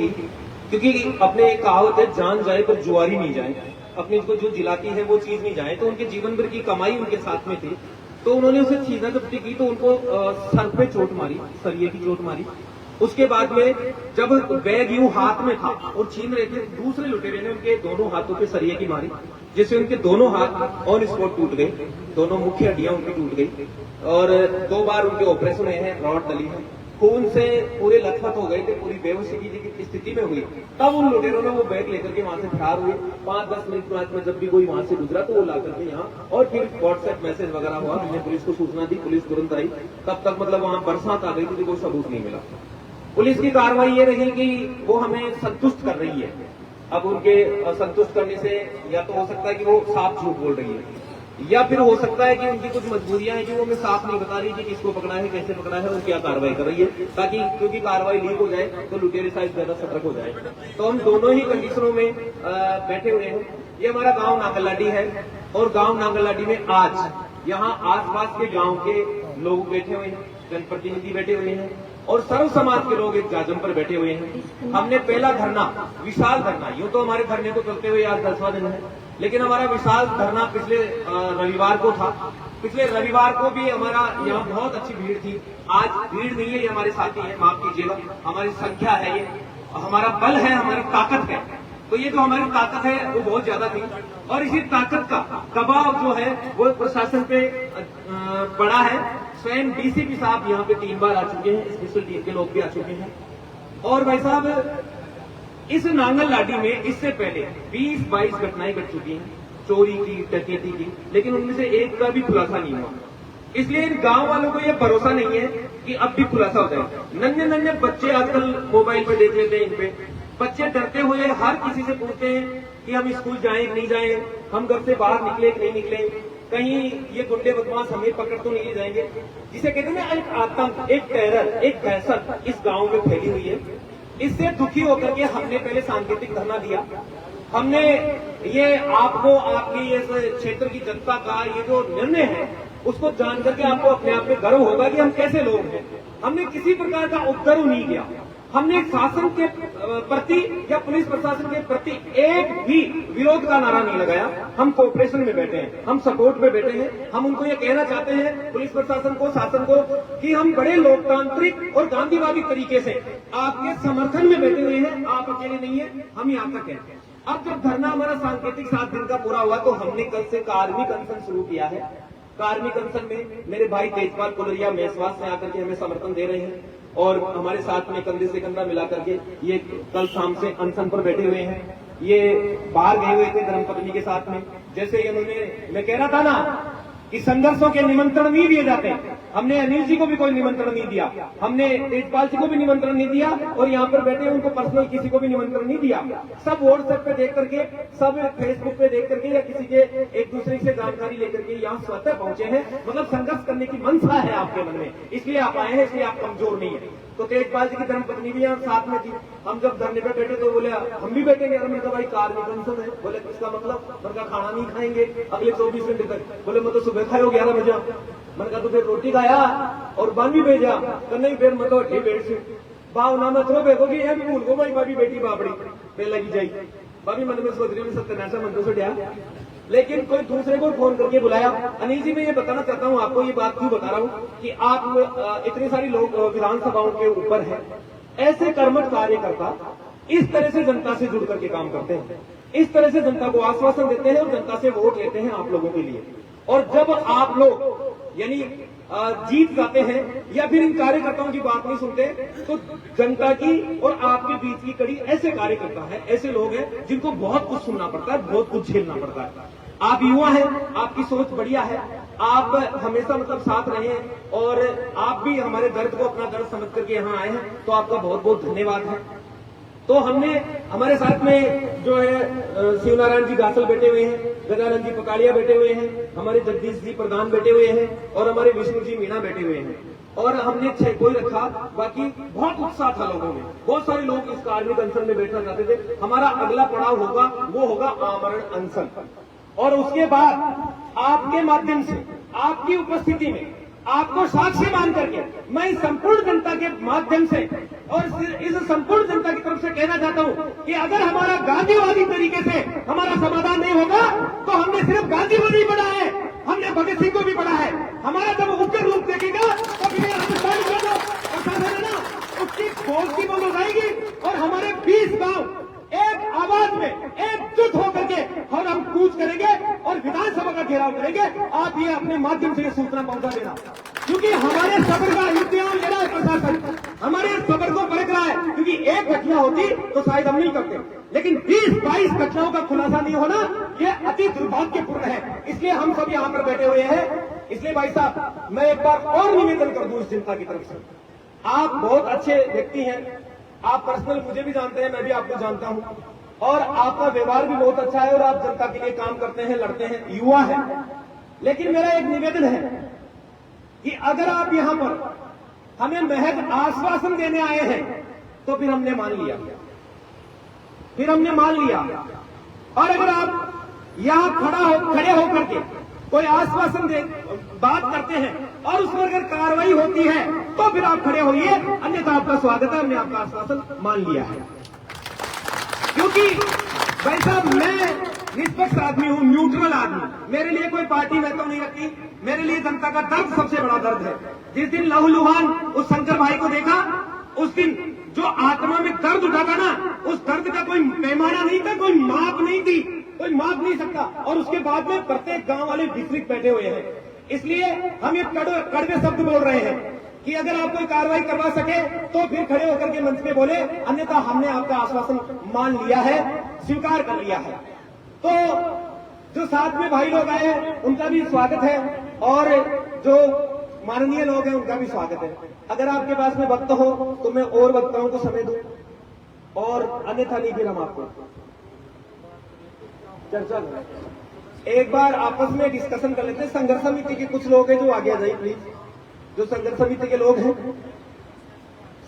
क्योंकि अपने एक कहावत है, जान जाए पर जुआरी नहीं जाए, अपने को जो जिलाती है वो चीज नहीं जाए। तो उनके जीवन भर की कमाई उनके साथ में थी, तो उन्होंने उसे छीना जब्ती की तो उनको सर पे चोट मारी, सरिये की चोट मारी। उसके बाद में जब बैग यूं हाथ में था और छीन रहे थे, दूसरे लुटेरे ने उनके दोनों हाथों पे सरिये की मारी, जिससे उनके दोनों हाथ ऑन स्पॉट टूट गए, दोनों मुख्य हड्डियां उनकी टूट गई और 2 बार उनके ऑपरेशन हुए हैं, रॉड डली है, खून से पूरे लथपथ हो गए थे, पूरी बेहोशी की स्थिति में हुई। तब उन लुटेरों ने वो बैग लेकर के वहां से फरार हुए। 5-10 मिनट बाद में जब भी कोई वहां से गुजरा तो वो ला करके यहाँ, और फिर व्हाट्सएप मैसेज वगैरह हुआ, हमने पुलिस को सूचना दी, पुलिस तुरंत आई। तब तक मतलब वहां बरसात आ गई थी, कोई सबूत नहीं मिला। पुलिस की कार्रवाई ये रही कि वो हमें संतुष्ट कर रही है। अब उनके संतुष्ट करने से या तो हो सकता है कि वो साफ झूठ बोल रही है, या फिर हो सकता है कि उनकी कुछ मजबूरियां हैं कि वो हमें साफ नहीं बता रही कि किसको पकड़ा है, कैसे पकड़ा है और क्या कार्रवाई कर रही है, ताकि क्योंकि कार्रवाई लीक हो जाए तो लुटेरे साइज ज्यादा सतर्क हो जाए। तो हम दोनों ही कंडीशनों में बैठे हुए हैं। ये हमारा गांव नांगललाडी है और गांव नांगललाडी में आज यहाँ आसपास के गांव के लोग बैठे हुए हैं, जनप्रतिनिधि बैठे हुए हैं और सर्व समाज के लोग एक जाजम पर बैठे हुए हैं। हमने पहला धरना, विशाल धरना, यूं तो हमारे धरने को चलते हुए आज 10वां दिन है, लेकिन हमारा विशाल धरना पिछले रविवार को था। पिछले रविवार को भी हमारा यहाँ बहुत अच्छी भीड़ थी। आज भीड़ नहीं है, ये हमारे साथी है, माफ कीजिएगा, हमारी संख्या है, ये हमारा बल है, हमारी ताकत है। तो ये जो हमारी ताकत है वो बहुत ज्यादा थी और इसी ताकत का दबाव जो है वो प्रशासन पे पड़ा है। स्वयं डीसीपी साहब यहाँ पे 3 बार आ चुके हैं, स्पेशल टीम के लोग भी आ चुके हैं। और भाई साहब, इस नांगललाडी में इससे पहले 20-22 घटनाएं घट चुकी हैं, चोरी की, डकैती की, लेकिन उनमें से एक का भी खुलासा नहीं हुआ। इसलिए इन गांव वालों को यह भरोसा नहीं है कि अब भी खुलासा हो जाए। नन्हे नन्हे बच्चे आजकल मोबाइल पे देख लेते हैं, इन पे बच्चे डरते हुए हर किसी से पूछते हैं कि हम स्कूल जाएं कि नहीं जाएं, हम घर से बाहर निकले कि नहीं निकले, कहीं ये गुंडे बदमाश हमें पकड़ तो नहीं जाएंगे। जिसे कहते हैं ना, एक आतंक, एक टेरर, एक दहशत इस गांव में फैली हुई है। इससे दुखी होकर के हमने पहले सांकेतिक धरना दिया। हमने ये आपको, आपकी इस क्षेत्र की जनता का ये जो निर्णय है उसको जान करके आपको अपने आप में गर्व होगा कि हम कैसे लोग हैं। हमने किसी प्रकार का उपद्रव नहीं किया। हमने शासन के प्रति या पुलिस प्रशासन के प्रति एक भी विरोध का नारा नहीं लगाया। हम कोऑपरेशन में बैठे हैं, हम सपोर्ट में बैठे हैं। हम उनको ये कहना चाहते हैं, पुलिस प्रशासन को, शासन को, कि हम बड़े लोकतांत्रिक और गांधीवादी तरीके से आपके समर्थन में बैठे हुए हैं। आप अकेले नहीं है, हम यहाँ तक हैं। अब जब धरना हमारा सांकेतिक 7 दिन का पूरा हुआ तो हमने कल से कार्मिक अनशन शुरू किया है। कार्मिक अनशन में मेरे भाई तेजपाल कुलरिया मेसवास से आकर के हमें समर्थन दे रहे हैं और हमारे साथ में कंधे से कंधा मिला करके ये कल शाम से अनशन पर बैठे हुए हैं। ये बाहर गए हुए थे धर्मपत्नी के साथ में। जैसे इन्होंने, मैं कह रहा था ना कि संघर्षों के निमंत्रण नहीं दिए जाते, हमने अनिल जी को भी कोई निमंत्रण नहीं दिया, हमने तेजपाल जी को भी निमंत्रण नहीं दिया और यहाँ पर बैठे उनको पर्सनल किसी को भी निमंत्रण नहीं दिया। सब व्हाट्सएप पे देख करके, सब फेसबुक पे देख करके या किसी के एक दूसरे से जानकारी लेकर के यहाँ स्वतः पहुंचे हैं। मतलब संघर्ष करने की मनसा है आपके मन में, इसलिए आप आए हैं, इसलिए आप कमजोर नहीं है। तो तेजपाल जी की धर्मपत्नी भी यहाँ साथ में थी। हम जब धरने पे बैठे तो बोले हम भी बैठेंगे। मैंने कहा भाई कार्मिक अनशन है। बोले इसका मतलब उनका खाना नहीं खाएंगे अगले 24 घंटे तक। बोले मैं तो सुबह खाओ 11 बजे। मैंने कहा तो फिर रोटी खाया और बन भी भेजा तो नहीं, फिर मैं तो अठी बैठ से भावना में थोड़ा बेगोगी है भी भूल को भाई भाभी बेटी बापड़ी पे लगी जाई। भाभी मन में सोच रही हूँ सत्यनाशा मन तो डया, लेकिन कोई दूसरे को फोन करके बुलाया। अनिल जी, मैं ये बताना चाहता हूँ आपको, ये बात क्यों बता रहा हूँ कि आप इतने सारी लोग विधानसभाओं के ऊपर हैं, ऐसे कर्मठ कार्यकर्ता इस तरह से जनता से जुड़ करके काम करते हैं, इस तरह से जनता को आश्वासन देते हैं और जनता से वोट लेते हैं आप लोगों के लिए। और जब आप लोग यानी जीत जाते हैं या फिर इन कार्यकर्ताओं की बात नहीं सुनते तो जनता की और आपके बीच की कड़ी ऐसे कार्यकर्ता है, ऐसे लोग हैं जिनको बहुत कुछ सुनना पड़ता है, बहुत कुछ झेलना पड़ता है। आप युवा हैं, आपकी सोच बढ़िया है, आप हमेशा मतलब साथ रहे हैं और आप भी हमारे दर्द को अपना दर्द समझ करके यहाँ आए हैं, तो आपका बहुत बहुत धन्यवाद है। तो हमने, हमारे साथ में जो है शिवनारायण जी गासल बैठे हुए हैं, गजानंद जी पकाड़िया बैठे हुए हैं, हमारे जगदीश जी प्रधान बैठे हुए हैं और हमारे विष्णु जी मीणा बैठे हुए हैं। और हमने 6 कोई रखा, बाकी बहुत उत्साह था लोगों में, बहुत सारे लोग इस कार्मिक अनशन में बैठना चाहते थे। हमारा अगला पड़ाव होगा, वो होगा आमरण अनशन। और उसके बाद आपके माध्यम से, आपकी उपस्थिति में आपको साक्षी मान करके मैं इस संपूर्ण जनता के माध्यम से और इस संपूर्ण जनता की तरफ से कहना चाहता हूं कि अगर हमारा गांधीवादी तरीके से हमारा समाधान नहीं होगा तो हमने सिर्फ गांधी को नहीं पढ़ा है, हमने भगत सिंह को भी पढ़ा है। हमारा जब उग्र रूप देखेगा तो फिर हिंदुस्तान का जो प्रशासन है ना उसकी फौज की बंद हो जाएगी और हमारे 20 गांव एक आवाज में एकजुट होकर के और हम कूच करेंगे और विधानसभा का घेराव करेंगे। आप ये अपने माध्यम से ये सूचना पहुंचा देना, क्योंकि हमारे सबर का इम्तिहान ले रहा है प्रशासन, हमारे सबर को परख रहा है। क्योंकि एक घटना होती तो शायद हम नहीं करते, लेकिन 20-22 घटनाओं का खुलासा नहीं होना ये अति दुर्भाग्यपूर्ण है। इसलिए हम सब यहाँ पर बैठे हुए हैं। इसलिए भाई साहब मैं एक बार और निवेदन कर दूं इस जनता की तरफ से, आप बहुत अच्छे व्यक्ति हैं, आप पर्सनल मुझे भी जानते हैं, मैं भी आपको जानता हूं और आपका व्यवहार भी बहुत अच्छा है और आप जनता के लिए काम करते हैं, लड़ते हैं, युवा है। लेकिन मेरा एक निवेदन है कि अगर आप यहां पर हमें महज आश्वासन देने आए हैं तो फिर हमने मान लिया, और अगर आप यहां खड़े होकर के कोई आश्वासन दे बात करते हैं और उस पर अगर कार्रवाई होती है तो फिर आप खड़े होइए, अन्यथा आपका स्वागत है, हमने आपका आश्वासन मान लिया है। क्योंकि भाई साहब मैं निष्पक्ष आदमी हूं, न्यूट्रल आदमी, मेरे लिए कोई पार्टी मैं तो नहीं रखती, मेरे लिए जनता का दर्द सबसे बड़ा दर्द है। जिस दिन लहूलुहान उस शंकर भाई को देखा उस दिन जो आत्मा में दर्द उठा था ना, उस दर्द का कोई पैमाना नहीं था, कोई माप नहीं थी, कोई माप नहीं सकता। और उसके बाद में प्रत्येक गांव वाले विस्तृत बैठे हुए हैं। इसलिए हम ये कड़वे शब्द बोल रहे हैं कि अगर आप कोई कार्रवाई करवा सके तो फिर खड़े होकर के मंच पे बोले, अन्यथा हमने आपका आश्वासन मान लिया है, स्वीकार कर लिया है। तो जो साथ में भाई लोग आए हैं उनका भी स्वागत है और जो माननीय लोग हैं उनका भी स्वागत है। अगर आपके पास में वक्त हो तो मैं और वक्ताओं को समय दूं और अन्यथा नहीं फिर हम आपको चर्चा करें। एक बार आपस में डिस्कशन कर लेते हैं। संघर्ष समिति के कुछ लोग हैं जो आगे आ जाइए प्लीज, जो संघर्ष समिति के लोग हैं,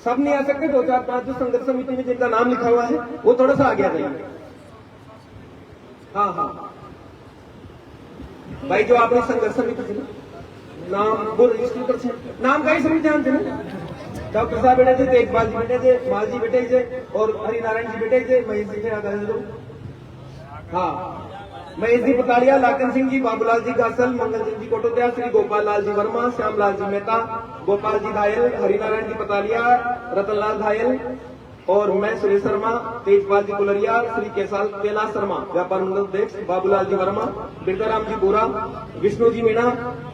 सब नहीं आ सकते, 2-4-5 जो संघर्ष समिति में जिनका नाम लिखा हुआ है वो थोड़ा सा आगे आ जाइए। हाँ भाई जो आपने संघर्ष समिति से नाम वो रजिस्टर कर नाम का ही समिति ध्यान से डॉक्टर साहब बैठे थे, तेजपाल जी बैठे थे, माल जी बैठे थे और हरिनारायण जी बैठे थे, महेश जी थे, हाँ महेश जी पताड़िया, लाखन सिंह जी, बाबूलाल जी गासल, मंगल सिंह जी कोटोदिया, श्री गोपाल लाल जी वर्मा, श्यामलाल जी मेहता, गोपाल जी घायल, हरिनारायण जी पतालिया, रतनलाल घायल और मैं सुरेश शर्मा, तेजपाल जी कुलरिया, श्री कैलाश शर्मा व्यापार मंडल अध्यक्ष, बाबूलाल जी वर्मा, बिरदाराम जी बोरा, विष्णु जी मीणा,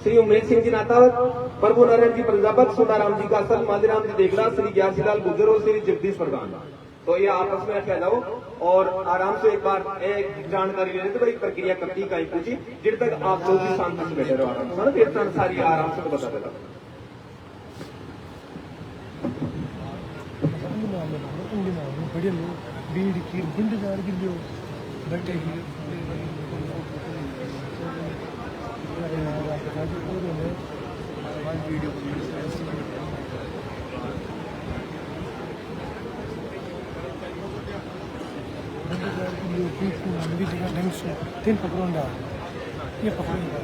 श्री उमेश सिंह जी नाथावत, प्रभु नारायण जी प्रजापत, सोनाराम जी गासल, माधीराम जी देगड़ा, श्री ग्यारसीलाल गुर्जर और श्री जगदीश प्रधान। तो ये आपस में रखे जाओ और आराम से एक बार एक जानकारी ले लेते भाई प्रक्रिया करती कहीं पूछी जिन तक आप लोग भी शांति से बैठे रहो आराम से, फिर सारी आराम से बता देता तीन पकड़ोंडा ये पकड़ोंडा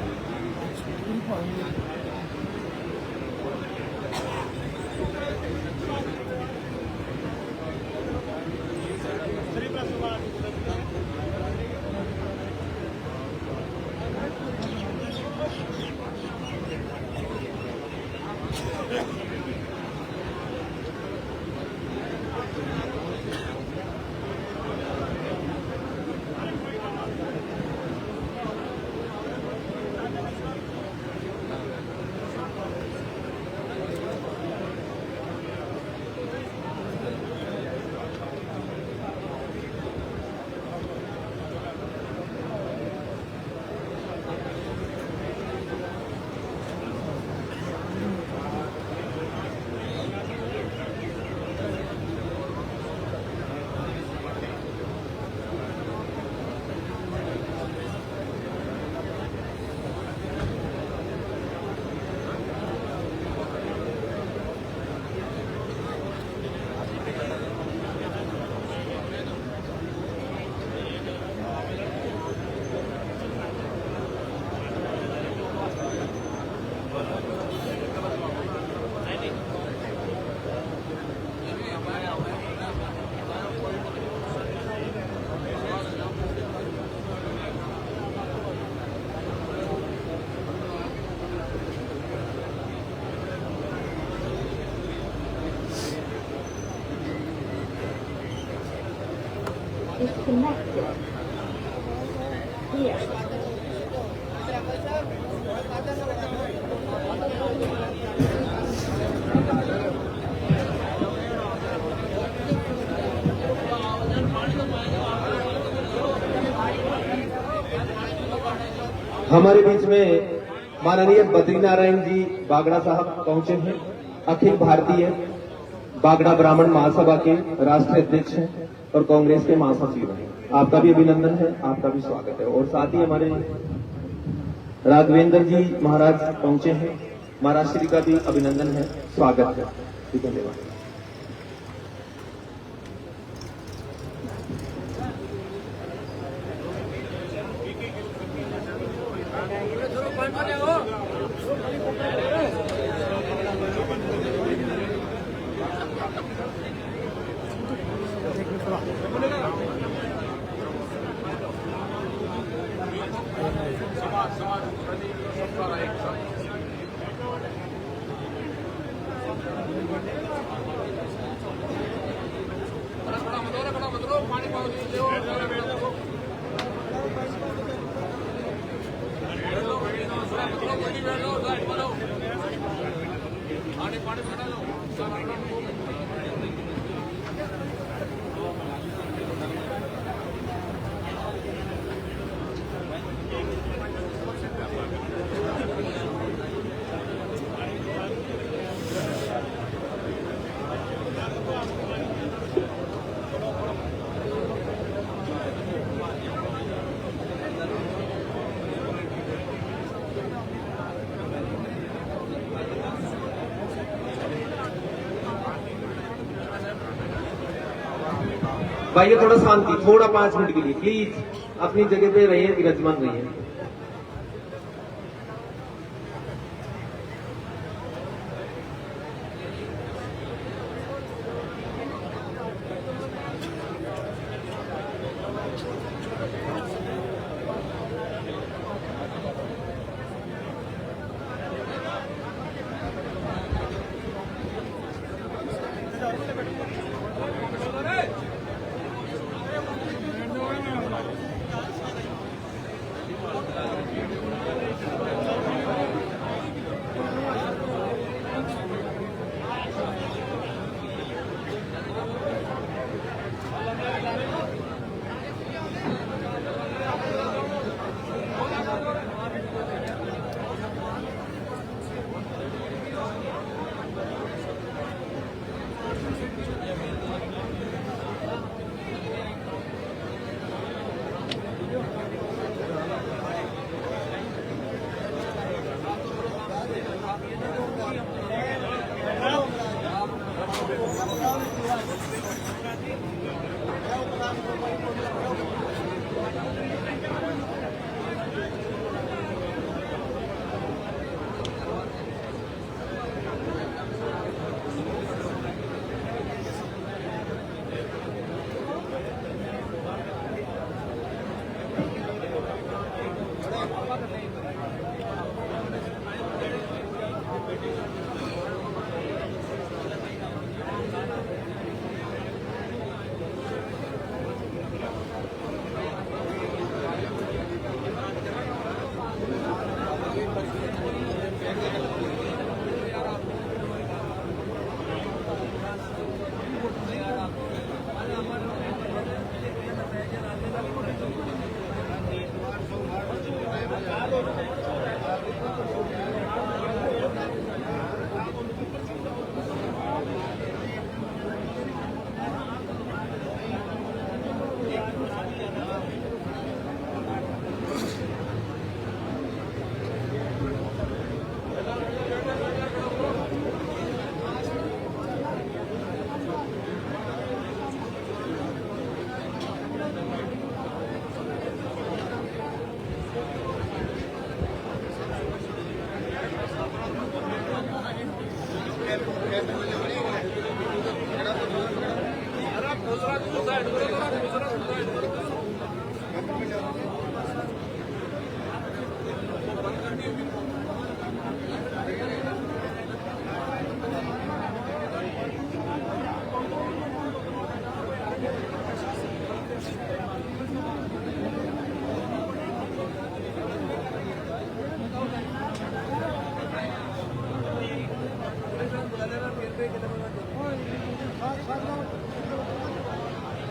is connected. Here. हमारे बीच में माननीय बद्रीनारायण जी बागड़ा साहब पहुंचे हैं। अखिल भारतीय बागड़ा ब्राह्मण महासभा के राष्ट्रीय अध्यक्ष हैं और कांग्रेस के महासचिव हैं। आपका भी अभिनंदन है, आपका भी स्वागत है। और साथ ही हमारे राघवेंद्र जी महाराज पहुंचे हैं। महाराज श्री का भी अभिनंदन है, स्वागत है। धन्यवाद। भाई थोड़ा शांति, थोड़ा 5 मिनट के लिए प्लीज अपनी जगह पे रहिए, विराजमान रहिए।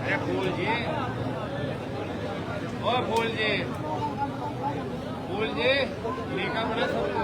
फूल जी, ओ फूल जी, टीका बना सबको।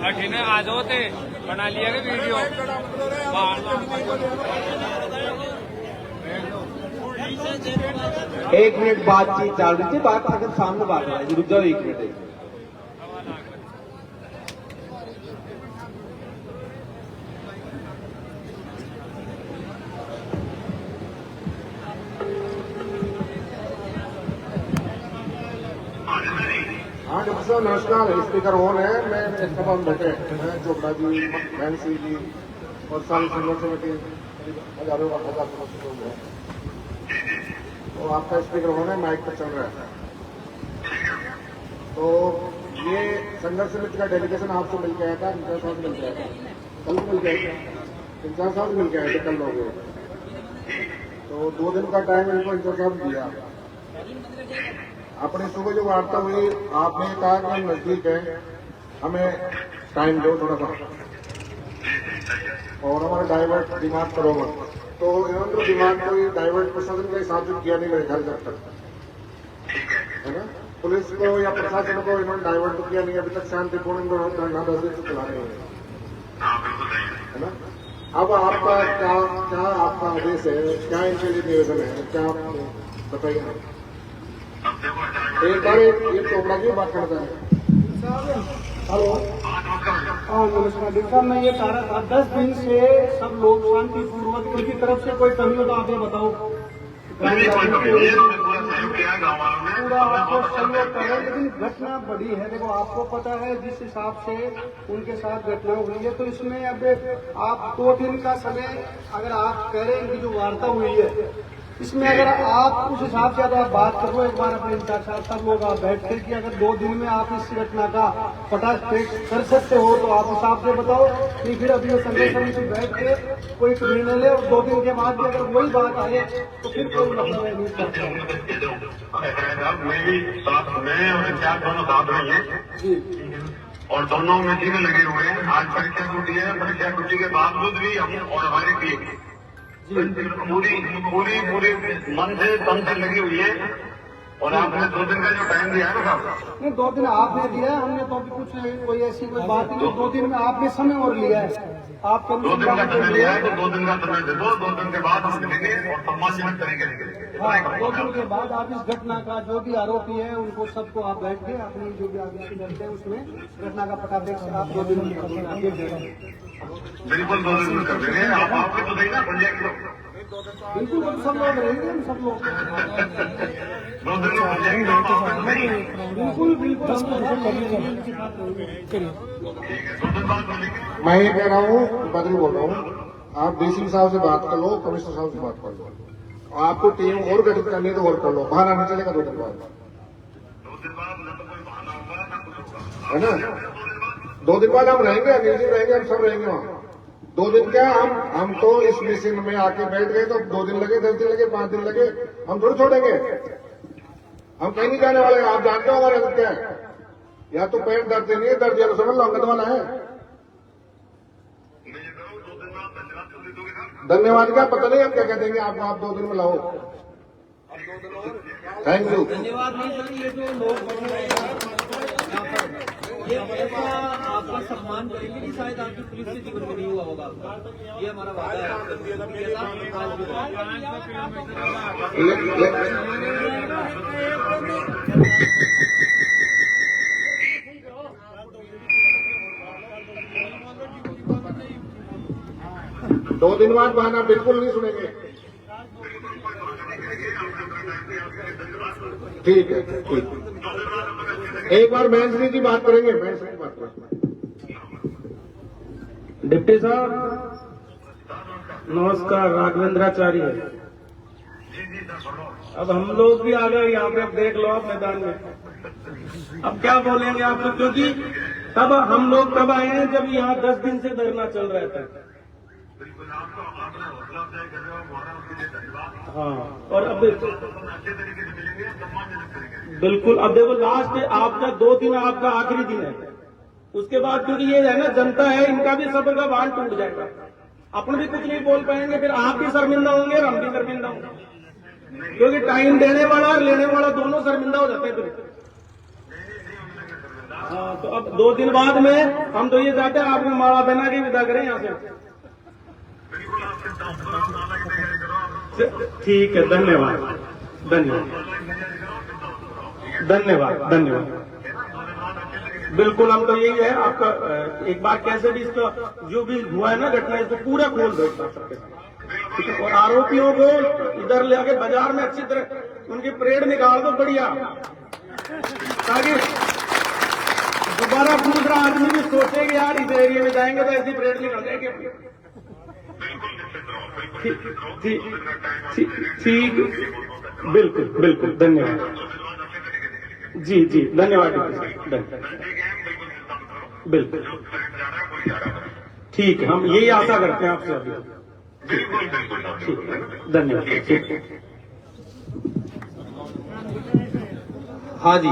अठीने आ जाओ थे बना लिया के वीडियो एक मिनट बातचीत चल रही थी, बात अगर सामने बात हो रही, रुक जाओ एक मिनट। हाँ डॉक्टर साहब नमस्कार। स्पीकर ऑन है। मैं सभा में बैठे मैं चोपड़ा जी, बहन सिंह जी और सारी संघर्ष समिति हजारों सदस्य लोग हैं। तो आपका स्पीकर ऑन है, माइक पर चल रहा है। तो ये संघर्ष समिति का डेलीगेशन आपसे मिल के आया था, इंचार्ज साहब मिल के आया था, कल मिल के आया था, इंचार्ज साहब मिल के आए थे कल लोग। तो 2 दिन का टाइम इनको इंचार्ज साहब दिया। अपनी सुबह जो वार्ता हुई, आपने कहा कि हम नजदीक हैं, हमें टाइम दो थोड़ा सा और हमारा डाइवर्ट दिमाग करो मत। तो इन्होंने तो दिमाग कोई डाइवर्ट प्रशासन के हिसाब से किया नहीं मेरे ख्याल जब तक, है ना। पुलिस को या प्रशासन को इन्होंने डाइवर्ट तो किया नहीं। अभी तक शांतिपूर्ण धरना 10 दिन से चला रहे हैं, है ना। अब आपका क्या आपका आदेश है, क्या इनके लिए निवेदन है, क्या आप बताइए। एक बार ये चोपड़ा जी बात करता है। हेलो, हाँ नमस्कार। देखा मैं ये चाह रहा था 10 दिन से सब लोग शांतिपूर्वक, उनकी तरफ से कोई कमी हो तो आप ये बताओ। पूरा आपको सहयोग कर रहे हैं, लेकिन घटना बड़ी है। देखो आपको पता है जिस हिसाब से उनके साथ घटना हुई है, तो इसमें अब आप 2 दिन का समय अगर आप कह रहे हैं कि जो वार्ता हुई है, इसमें अगर आप उस हिसाब से अगर आप बात करो एक बार अपने इंचार्ज साहब सब लोग आप बैठ कर कि अगर 2 दिन में आप इस घटना का पटाखेट कर सकते हो तो आप हिसाब से बताओ। कि फिर अभी ये संघर्ष समिति बैठ के कोई निर्णय ले और 2 दिन के बाद भी अगर वही बात आए तो फिर कोई मतलब है नहीं करता। मैं और इंचार्ज दोनों साथ में हैं और दोनों मीटिंग में लगे हुए हैं। आज परीक्षा छुट्टी है, परीक्षा छुट्टी के बावजूद भी हम और हमारी टीम पूरी मन से तन से लगी हुई है। और आपने 2 दिन का जो टाइम दिया है ना साहब, नहीं 2 दिन आपने दिया है, हमने तो अभी कुछ कोई ऐसी कोई बात नहीं। 2 दिन में आपने समय और लिया है, आप 2 दिन का समय लिया है तो 2 दिन का समय दे दो। 2 दिन के बाद हम मिलेंगे और सम्मानित करेंगे। हाँ, 2 दिन के बाद आप इस घटना का जो भी आरोपी है उनको सबको आप बैठ के अपनी जो भी आगे करते हैं उसमें घटना का पटाखेट से आप 2 दिन में बिल्कुल 2 दिन में कर देंगे। आप आपके तो नहीं ना बन जाएगी। बिल्कुल हम सब लोग रहेंगे, हम सब लोग 2 दिन में बन जाएंगे। बिल्कुल बिल्कुल मैं ये कह रहा हूँ, बदल बोल रहा हूँ, आप डीसी साहब से बात कर लो, कमिश्नर साहब से बात कर लो। आपको टीम और गठित करनी है तो और कर लो, बाहर आने चलेगा 2 दिन बाद, 2 दिन बाद न तो कोई बहाना होगा न कुछ होगा, है ना। 2 दिन बाद हम रहेंगे, अनिल जी रहेंगे, हम सब रहेंगे वहाँ। 2 दिन क्या, हम तो इस मिशन में आके बैठ गए तो 2 दिन लगे, 10 दिन लगे, 5 दिन लगे, हम थोड़ी छोड़ेंगे। हम कहीं नहीं जाने वाले। आप जानते हो हमारे हालत क्या है, या तो पेट दर्द नहीं है, दर्द या तो समझ लो अंगद वाला है। धन्यवाद क्या पता नहीं, हम क्या कह देंगे आपको, आप 2 दिन में लाओ। Thank you. धन्यवाद नहीं सर, ये जो लोग बैठे हैं यहाँ पर, ये आपका सम्मान करेंगे कि शायद आपकी पुलिस से जीवन में नहीं हुआ होगा आपका। ये हमारा वादा है दो दिन बाद बहाना बिल्कुल नहीं सुनेंगे। ठीक है, ठीक। एक बार बहन सिंह जी बात करेंगे, बहन सिंह बात करेंगे। डिप्टी साहब नमस्कार, राघवेंद्राचार्य। अब हम लोग भी आ गए यहाँ पे, अब देख लो आप मैदान में। अब क्या बोलेंगे आप लोग, क्योंकि तब हम लोग तब आए हैं जब यहाँ 10 दिन से धरना चल रहा था। बिल्कुल, आपको आपने हौसला अफजाई कर रहे हो, हमारा उसके लिए धन्यवाद। हाँ, और अब अच्छे तरीके से मिलेंगे, सम्मानजनक तरीके से। बिल्कुल, अब देखो लास्ट आपका 2 दिन आपका आखिरी दिन है, उसके बाद क्योंकि ये है ना जनता है, इनका भी सब्र का बांध टूट जाएगा, अपन भी कुछ नहीं बोल पाएंगे, फिर आप भी शर्मिंदा होंगे और हम भी शर्मिंदा होंगे, क्योंकि टाइम देने वाला और लेने वाला दोनों शर्मिंदा हो जाते हैं फिर। हाँ, तो अब 2 दिन बाद में हम तो ये चाहते हैं आपको माला बना के विदा करें यहाँ से। ठीक है, धन्यवाद धन्यवाद धन्यवाद धन्यवाद। बिल्कुल, हम तो यही है आपका, एक बार कैसे भी इसका जो भी हुआ है ना घटना, इसको पूरा खोल दो सबके साथ, ठीक है, और आरोपियों को इधर ले आके बाजार में अच्छी तरह उनकी परेड निकाल दो बढ़िया, ताकि दोबारा दूसरा आदमी भी सोचे कि यार इस एरिया में जाएंगे तो ऐसी परेड निकल जाएगी। ठीक, बिल्कुल बिल्कुल, धन्यवाद जी जी, धन्यवाद बिल्कुल, ठीक है, हम यही आशा करते हैं आपसे अभी। ठीक है, धन्यवाद। ठीक, हाँ जी,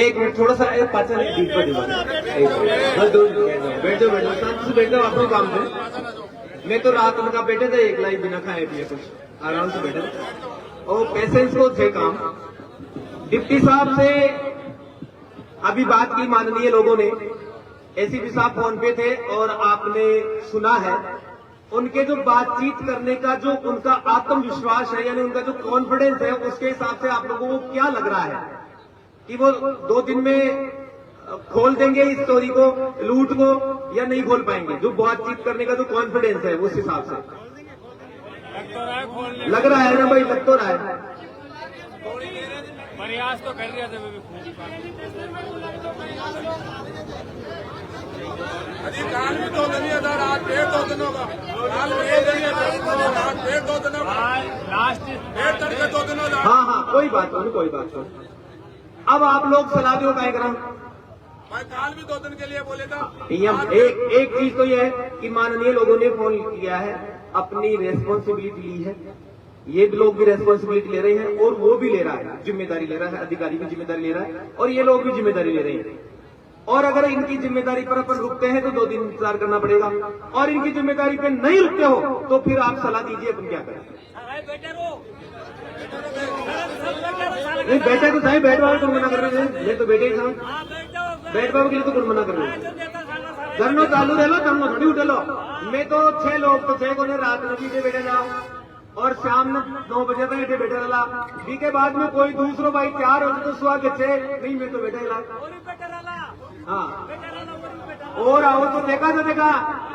एक मिनट, थोड़ा सा पाचा नहीं, बीच पर बैठो बैठो, शांति से बैठो अपने काम से। मैं तो रात में का बैठे थे एक लाइन बिना खाए पिए, कुछ आराम से बैठे थे और पेशेंस को थे काम। डिप्टी साहब से अभी बात की माननीय लोगों ने, एसीपी साहब फोन पे थे और आपने सुना है उनके जो बातचीत करने का जो उनका आत्मविश्वास है, यानी उनका जो कॉन्फिडेंस है, उसके हिसाब से आप लोगों को क्या लग रहा है कि वो 2 दिन में खोल देंगे इस स्टोरी को, लूट को, या नहीं खोल पाएंगे? जो बातचीत करने का जो कॉन्फिडेंस है उस हिसाब से लग रहा है ना भाई, लग तो रहा है। प्रयास तो कर रहा था काल भी 2 दिन था, रात 1.5 दिन होगा, काल 1 दिन था, रात 1.5 दिन होगा, लास्ट 1 तड़के 2 दिन होगा। हाँ हाँ, कोई बात नहीं, कोई बात नहीं। अब आप लोग सलाह दो कार्यक्रम, मैं काल भी 2 दिन के लिए बोले था। एक चीज तो यह है कि माननीय लोगों ने फोन किया है, अपनी रेस्पॉन्सिबिलिटी ली है, ये लोग भी रेस्पॉन्सिबिलिटी ले रहे हैं और वो भी ले रहा है, जिम्मेदारी ले रहा है, अधिकारी भी जिम्मेदारी ले रहा है और ये लोग भी जिम्मेदारी ले रहे हैं। और अगर इनकी जिम्मेदारी पर अपन रुकते हैं तो 2 दिन इंतजार करना पड़ेगा, और इनकी जिम्मेदारी पे नहीं रुकते हो तो फिर आप सलाह दीजिए अपन क्या करें। नहीं, बैठे तो सही, बैठ बाबू तुम मना कर रहे हैं, मैं तो बैठे ही था, बैठ बाबू के लिए तो तुम मना कर रहे हो, धरनो चालू रह लो, धरनो थोड़ी उठे लो। मैं तो 6 लोग तो 6 को ने रात में भी बैठे जा और शाम में 9 बजे तक इतने बैठे रहा, बी के बाद में कोई दूसरो भाई 4 हो तो सुहा के 6 नहीं, मैं तो बैठे रहा। हाँ, और आओ तो देखा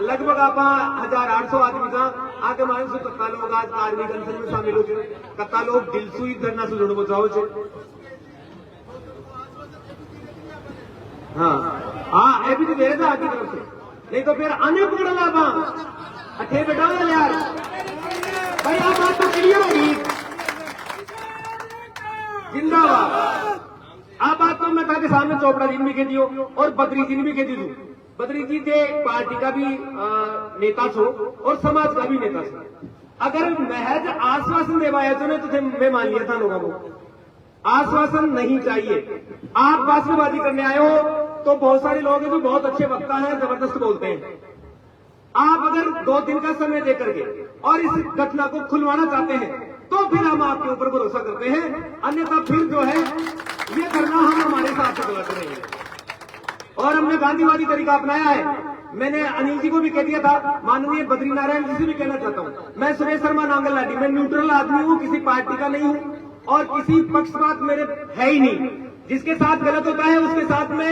लगभग आप 1800 आदमी था आगे मान से कत्ता लोग आज आर्मी कंसन में शामिल हो गए, कत्ता लोग दिल सुई धरना से जुड़ बचाओ छे। हाँ, ये भी तो दे रहे थे आपकी तरफ से, नहीं तो फिर आने पकड़ ला अठे बैठा यार भाई, आप बात तो क्लियर होगी, जिंदाबाद। आप बात तो मैं कहा के सामने चोपड़ा जी भी कह दियो और बद्री जी ने भी कह दी तू, बद्री जी थे पार्टी का भी नेता छो और समाज का भी नेता छो। अगर महज आश्वासन देवा है तो मैं मान लिया था लोगों को, आश्वासन नहीं चाहिए। आप बातचीत करने आए हो तो बहुत सारे लोग हैं जो बहुत अच्छे वक्ता हैं, जबरदस्त बोलते हैं। आप अगर 2 दिन का समय देकर के और इस घटना को खुलवाना चाहते हैं तो फिर हम आपके ऊपर भरोसा करते हैं, अन्यथा फिर जो है ये करना हम हमारे साथ से गलत रहे हैं। और हमने गांधीवादी तरीका अपनाया है। मैंने अनिल जी को भी कह दिया था, माननीय बद्री नारायण जी से भी कहना चाहता हूं, मैं सुरेश शर्मा नांगल लाठी, मैं न्यूट्रल आदमी हूं, किसी पार्टी का नहीं हूं और किसी पक्षपात मेरे है ही नहीं। जिसके साथ गलत होता है उसके साथ में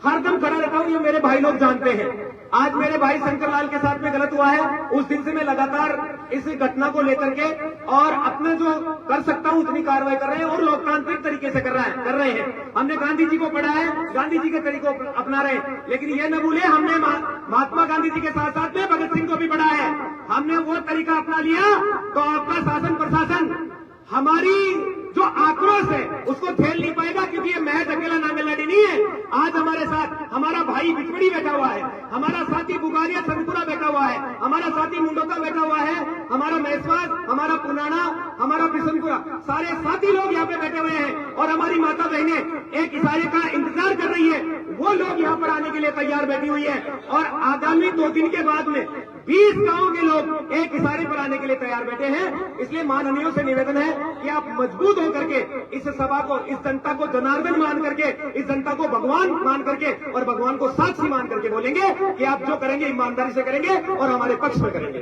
हरदम खड़ा रहता हूं, ये मेरे भाई लोग जानते हैं। आज मेरे भाई शंकर लाल के साथ में गलत हुआ है, उस दिन से मैं लगातार इस घटना को लेकर के और अपने जो कर सकता हूं उतनी कार्रवाई कर रहे हैं और लोकतांत्रिक तरीके से कर रहे हैं। हमने गांधी जी को पढ़ा है, गांधी जी के तरीकों को अपना रहे हैं, लेकिन ये न भूले हमने महात्मा गांधी जी के साथ साथ में भगत सिंह को भी पढ़ा है। हमने वो तरीका अपना लिया तो आपका शासन प्रशासन हमारी जो आक्रोश है उसको झेल नहीं पाएगा, क्योंकि ये महज अकेला नांगलड़ी नहीं है। आज हमारे साथ हमारा भाई बिचवड़ी बैठा हुआ है, हमारा साथी बुगारिया संतपुरा बैठा हुआ है, हमारा साथी मुंडोका बैठा हुआ है, हमारा महसवास, हमारा पुनाना, हमारा बिशनपुरा, सारे साथी लोग यहाँ पे बैठे हुए हैं। और हमारी माता बहनें एक इशारे का इंतजार कर रही है, वो लोग यहाँ पर आने के लिए तैयार बैठी हुई है। और आगामी 2 दिन के बाद में 20 गांव के लोग एक इशारे पर आने के लिए तैयार बैठे हैं। इसलिए माननीयों से निवेदन है कि आप मजबूत होकर के इस सभा को, इस जनता को जनार्दन मान करके, इस जनता को भगवान मान करके और भगवान को साक्षी मान करके बोलेंगे कि आप जो करेंगे ईमानदारी से करेंगे और हमारे पक्ष में करेंगे।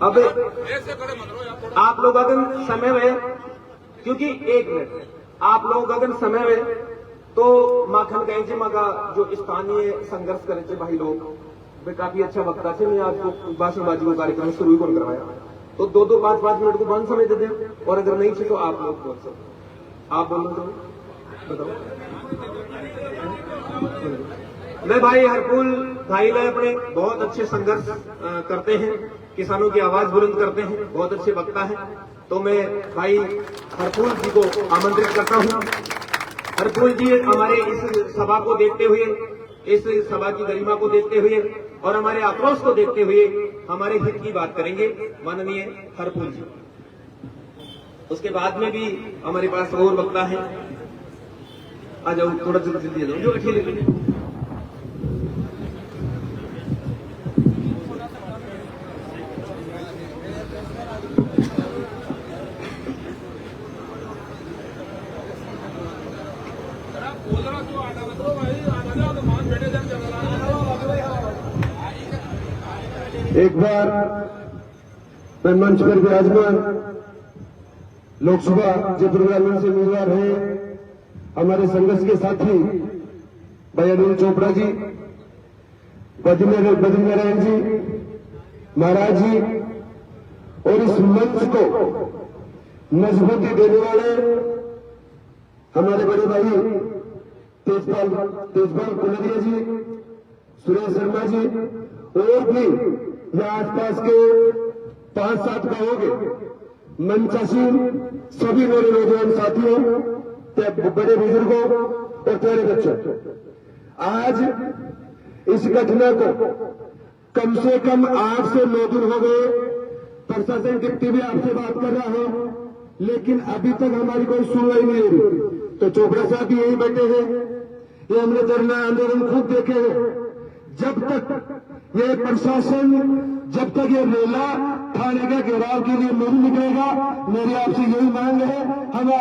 अब ऐसे खड़े मत रहो यार। आप लोग अगर समय में, क्योंकि 1 मिनट आप लोग अगर समय में तो माखन गए जी मगा जो स्थानीय संघर्ष करे थे भाई लोग वे काफी अच्छा वक्ता थे। मैं आपको भाषणबाजी को कार्यक्रम शुरू ही कौन करवाया, तो 2-2, 5-5 मिनट को बंद समय दे दें, और अगर नहीं थे तो आप लोग बोल सकते। आप बोलो तो बताओ। मैं भाई हरपुल भाई ले अपने बहुत अच्छे संघर्ष करते हैं, किसानों की आवाज बुलंद करते हैं, बहुत अच्छे वक्ता हैं। तो मैं भाई हरपुल जी को आमंत्रित करता हूं। हरपुल जी हमारे इस सभा को देखते हुए, इस सभा की गरिमा को देखते हुए और हमारे आक्रोश को देखते हुए हमारे हित की बात करेंगे माननीय हरपुल जी। उसके बाद में भी हमारे पास और वक्ता है। आ जाओ, थोड़ा जल्दी आ जाओ, जो अकेले बोल रहा क्यों आटा मत रो भाई, आटा जाओ तो मान बैठे जब चल रहा एक बार मैं मंच पर विराजमान लोकसभा जयपुर ग्रामीण से उम्मीदवार हैं हमारे संघर्ष के साथी भाई अनिल चोपड़ा जी, बद्रीनारायण जी, महाराज जी, और इस मंच को मजबूती देने वाले हमारे बड़े भाई तेजपाल कुलरिया जी, सुरेश शर्मा जी, और भी यहाँ आसपास के 5-7 गांवों के मंचासीन सभी मेरे नौजवान साथियों, बड़े बुजुर्गों और प्यारे बच्चों, आज इस घटना को कम से कम 8 से 9 दिन हो गए। प्रशासन कितनी भी आपसे बात कर रहा है, लेकिन अभी तक हमारी कोई सुनवाई नहीं हो रही। तो चोपड़ा साहब भी यही बैठे हैं, ये हमने धरना आंदोलन खुद देखे हैं। जब तक ये प्रशासन, जब तक ये रेला थाने के घेराव के लिए नहीं निकलेगा, मेरी आपसे यही मांग है। हम